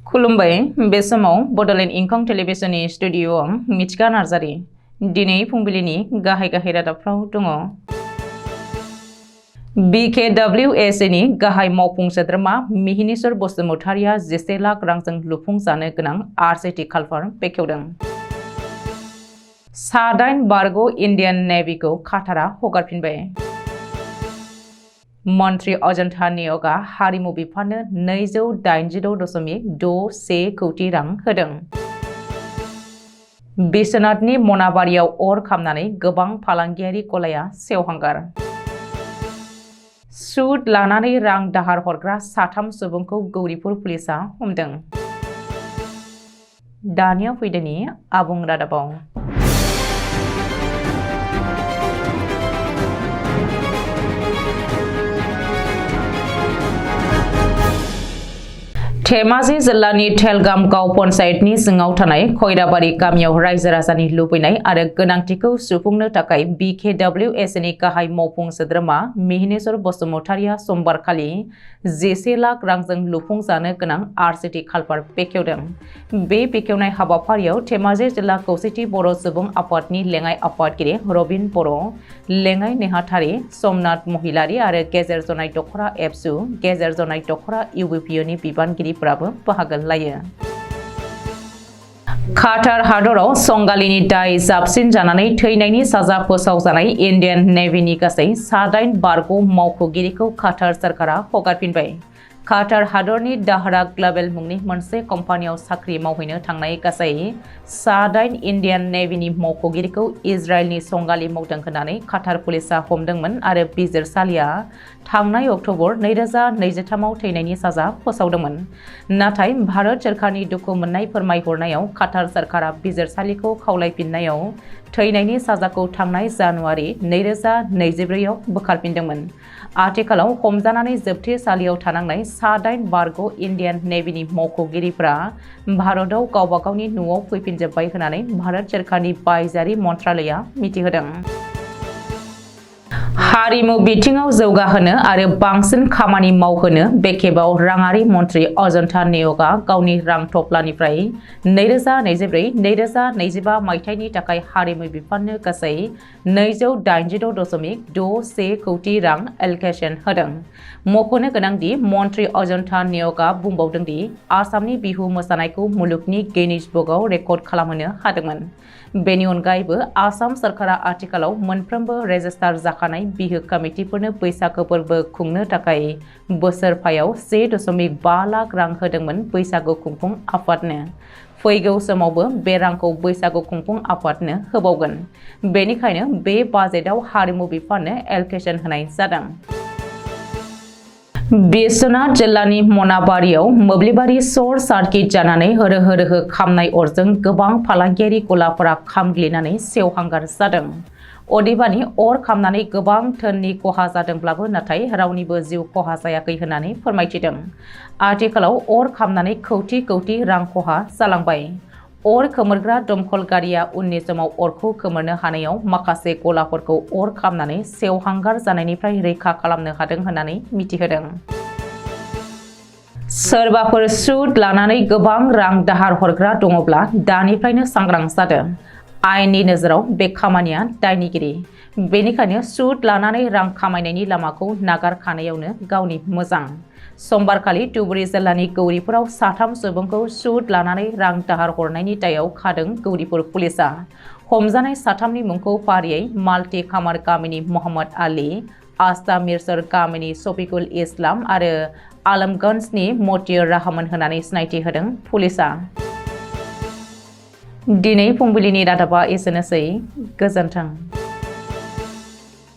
खुलुमबाय बे समाव बडोलेण्ड इंखं टेलिभिजननि स्टुडिअ'आव मिथिका नार्जारि दिनै फुंबिलिनि गाहाय रादाबफ्राव दङ। BKWSनि गाहाय मावफुं सोद्रोमा मिहिनीश्वर बसुमतारिया 11 लाख रांजों लुफुंजानो गोनां RCT कालभार बेखेवदों। सा-8 बारग' इन्डियान नेभिखौ काटारा हगारफिनबाय। मन्त्रि अजन्ता निय'गआ हारिमु बिफाननो 286.61 कौटि रां होदों। बिश्वनाथनि मनाबारियाव अर खामनानै गोबां फालांगियारि गलाया सेवहांगार। सुद लानानै रां दाहार हरग्रा 3 सुबुंखौ गौरिपुर पुलिसआ हमदों। दानिया फैदोनि आबुं रादाबाव। धेमाजि जिल्लानि थेलगाम गाव पन्चायतनि सिङाव थानाय खयराबारि गामियाव रायजो राजानि लुबैनाय आरो गोनांथिखौ सुफुंनो थाखाय BKWSनि गाहाय मावफुं सोद्रोमा मिहिनीश्वर बसुमतारिया समबारखालि 11 लाख रांजों लुफुंजानो गोनां RCT कालभार बेखेवदों। बे बेखेवनाय हाबाफारियाव धेमाजि जिल्ला खौसेथि बर' सुबुं आफादनि लेङाइ आफादगिरि रबिन बर', लेङाइ नेहाथारि समनाथ महिलारि आरो गेजेर जनाय दख'रा एबसु, गेजेर जनाय दख'रा UBPनि बिबानगिरि बाहागो लायो। काटार हादराव संगालिनि दाय जाबसिन जानानै थैनायनि साजा फोसावजानाय इन्डियान नेभिनि गासै सा-8 बारग' मावख'गिरिखौ काटार सोरखारा हगारफिनबाय। काटार हादरनि दाहरा ग्लबेल मुंनि मोनसे कम्पानियाव साख्रि मावहैनो थांनाय गासै सा-8 इन्डियान नेभिनि मावख'गिरिखौ इजराइलनि संगालि मावदों होननानै काटार पुलिसआ हमदोंमोन आरो बिजिरसालिया थांनाय अक्ट'बर 2023 आव थैनायनि साजा फोसावदोंमोन। नाथाय भारत सोरखारनि दुखु मोननाय फोरमायहरनायाव काटार सोरखारा बिजिरसालिखौ खावलायफिननायाव थैनायनि साजाखौ थांनाय जानुवारि 2024 आव बोखारफिनदोंमोन। आथिखालाव हमजानानै जोबथेसालियाव थानांनाय सा-8 बारग' इन्डियान नेभिनि मावख'गिरिफ्रा भारतआव गावबा गावनि न'आव फैफिनजोब्बाय होननानै भारत सोरखारनि बायजोआरि मन्त्रालयआ मिथिहोदों। हारिमु बिथिङाव जौगाहोनो आरो बांसिन खामानि मावहोनो बे खेबाव राङारि मन्त्रि अजन्ता निय'गआ गावनि रां थफ्लानिफ्राय 2024-2025 मायथाइनि थाखाय हारिमु बिफाननो गासै 286.61 कौटि रां एलकेशन होदों। मख'नो गोनांदि मन्त्रि अजन्ता निय'गआ बुंबावदों दि आसामनि बिहु मोसानायखौ मुलुगनि गिनिज बुकआव रेकर्ड खालामहोनो हादोंमोन। बेनि अनगायैबो आसाम सोरखारा आथिखालाव मोनफ्रोमबो रेजिस्टार जाखानाय बिहु कमिटिफोरनो बैसागो फोरबो खुंनो थाखाय बोसोरफायाव 1.5 लाख रां होदोंमोन बैसागु खुंफुं आफादनो। फैगौ समावबो बे रांखौ बैसागु खुंफुं आफादनो होबावगोन। बेनिखायनो बे बाजेटआव हारिमु बिफाननो एलकेशन होनाय जादों। बिश्वनाथ जिल्लानि मनाबारियाव मोब्लिबारि सर्ट सार्किट जानानै रोहो खामनाय अरजों गोबां फालांगियारि गलाफोरा खामग्लिनानै सेवहांगार जादों। अदेबानि अर खामनानै गोबां धोननि खहा जादोंब्लाबो नाथाय रावनिबो जिउ खहा जायाखै होननानै फोरमायथिदों। आथिखालाव अर खामनानै कौटि रां खहा जालांबाय। अर खोमोरग्रा दमखल गारिया उननि समाव अरखौ खोमोरनो हानायाव माखासे गलाफोरखौ अर खामनानै सेवहांगार जानायनिफ्राय रैखा खालामनो हादों होननानै मिथिहोदों। सोरबाफोर सुद लानानै गोबां रां दाहार हरग्रा दङब्ला दानिफ्रायनो सांग्रां जादों। आयेननि नोजोराव बे खामानिया दायनिगिरि। बेनिखायनो सुद लानानै रां खामायनायनि लामाखौ नागारखानायावनो गावनि मोजां। समबारखालि धुबुरी जिल्लानि गौरिपुराव 3 सुबुंखौ सुद लानानै रां दाहार हरनायनि दायाव खादों गौरिपुर पुलिसआ। हमजानाय 3नि मुंखौ फारियै माल्टी खामार गामिनि मोहम्मद आली, आस्था मिरसर गामिनि शफिकुल इस्लाम आरो आलमगन्जनि मतियुर रहमान होननानै सिनायथि होदों पुलिसआ। दिनै फुंबिलिनि रादाबा एसेनोसै। गोजोन्थों।